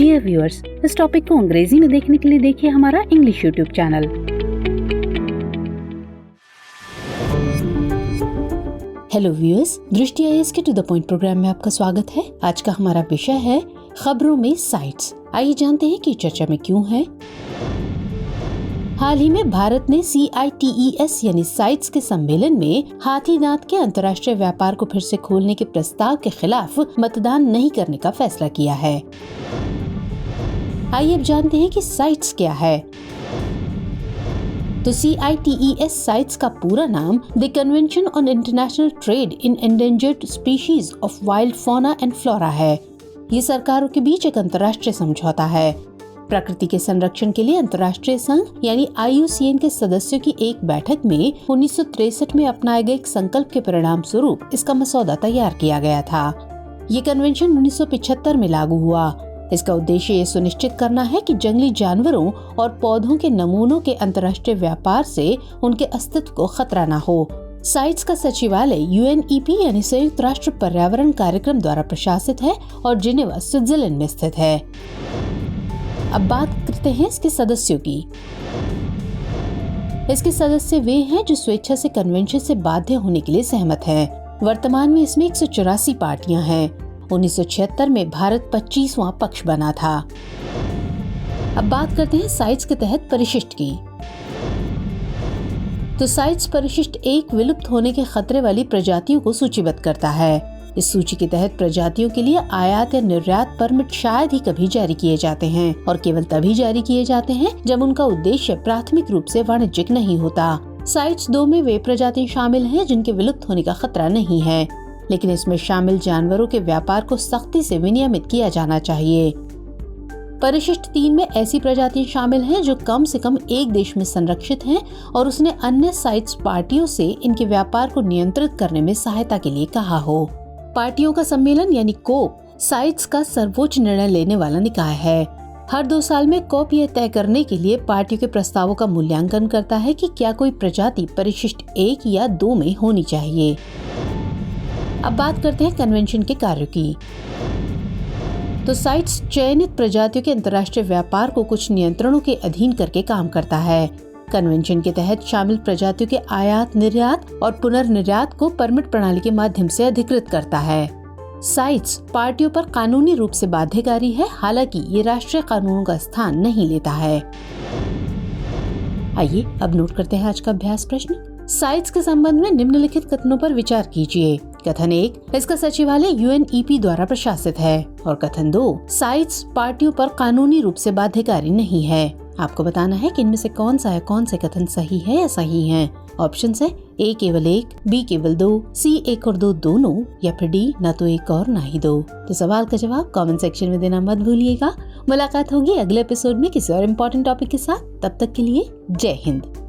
Dear viewers, इस topic को अंग्रेजी में देखने के लिए देखिए हमारा English YouTube channel. Hello viewers, दृष्टि आईएएस के टू द पॉइंट प्रोग्राम में आपका स्वागत है। आज का हमारा विषय है खबरों में साइट्स। आइए जानते हैं कि चर्चा में क्यों है। हाल ही में भारत ने CITES यानी साइट्स के सम्मेलन में हाथी दांत के अंतर्राष्ट्रीय व्यापार को फिर से खोलने के प्रस्ताव के खिलाफ मतदान नहीं करने का फैसला किया है। आइए अब जानते हैं कि साइट्स क्या है। तो CITES साइट्स का पूरा नाम the convention on international trade in endangered species of wild fauna and flora है। ये सरकारों के बीच एक अंतर्राष्ट्रीय समझौता है। प्रकृति के संरक्षण के लिए अंतर्राष्ट्रीय संघ यानी IUCN के सदस्यों की एक बैठक में 1963 में अपनाए गए एक संकल्प के परिणाम स्वरूप इसका मसौदा तैयार किया गया था। ये कन्वेंशन 1975 में लागू हुआ। इसका उद्देश्य ये सुनिश्चित करना है कि जंगली जानवरों और पौधों के नमूनों के अंतर्राष्ट्रीय व्यापार से उनके अस्तित्व को खतरा न हो। साइट्स का सचिवालय UNEP यानी संयुक्त राष्ट्र पर्यावरण कार्यक्रम द्वारा प्रशासित है और जिनेवा स्विट्जरलैंड में स्थित है। अब बात करते हैं इसके सदस्यों की। इसके सदस्य वे हैं जो स्वेच्छा से कन्वेंशन से बाध्य होने के लिए सहमत हैं। वर्तमान में इसमें 184 पार्टियां हैं। 1976 में भारत 25वां पक्ष बना था। अब बात करते हैं साइट्स के तहत परिशिष्ट की। तो साइट्स परिशिष्ट 1 विलुप्त होने के खतरे वाली प्रजातियों को सूचीबद्ध करता है। इस सूची के तहत प्रजातियों के लिए आयात या निर्यात परमिट शायद ही कभी जारी किए जाते हैं और केवल तभी जारी किए जाते हैं जब उनका उद्देश्य प्राथमिक रूप से वाणिज्यिक नहीं होता। साइट्स 2 में वे प्रजातियां शामिल हैं जिनके विलुप्त होने का खतरा नहीं है, लेकिन इसमें शामिल जानवरों के व्यापार को सख्ती से विनियमित किया जाना चाहिए। परिशिष्ट 3 में ऐसी प्रजातियां शामिल हैं जो कम से कम एक देश में संरक्षित हैं और उसने अन्य साइट्स पार्टियों से इनके व्यापार को नियंत्रित करने में सहायता के लिए कहा हो। पार्टियों का सम्मेलन यानी कोप साइट्स का सर्वोच्च निर्णय लेने वाला निकाय है। हर 2 साल में कोप यह तय करने के लिए पार्टियों के प्रस्तावों का मूल्यांकन करता है कि क्या कोई प्रजाति परिशिष्ट 1 या 2 में होनी चाहिए। अब बात करते हैं कन्वेंशन के कार्यों की। तो साइट्स चयनित प्रजातियों के अंतर्राष्ट्रीय व्यापार को कुछ नियंत्रणों के अधीन करके काम करता है। कन्वेंशन के तहत शामिल प्रजातियों के आयात, निर्यात और पुनर्निर्यात को परमिट प्रणाली के माध्यम से अधिकृत करता है। साइट्स पार्टियों पर कानूनी रूप से बाध्यकारी है, हालांकि ये राष्ट्रीय कानूनों का स्थान नहीं लेता है। आइए अब नोट करते हैं आज का अभ्यास प्रश्न। साइट्स के संबंध में निम्नलिखित कथनों पर विचार कीजिए। कथन 1, इसका सचिवालय UNEP द्वारा प्रशासित है। और कथन 2, साइट्स पार्टियों पर कानूनी रूप से बाध्यकारी नहीं है। आपको बताना है कि इनमें से कौन सा है, कौन से कथन सही है या सही हैं। ऑप्शन है A केवल 1, B केवल 2, C 1 और 2 दोनों, या फिर D न तो 1 और न ही 2। तो सवाल का जवाब कमेंट सेक्शन में देना मत भूलिएगा। मुलाकात होगी अगले एपिसोड में किसी और इम्पोर्टेंट टॉपिक के साथ। तब तक के लिए जय हिंद।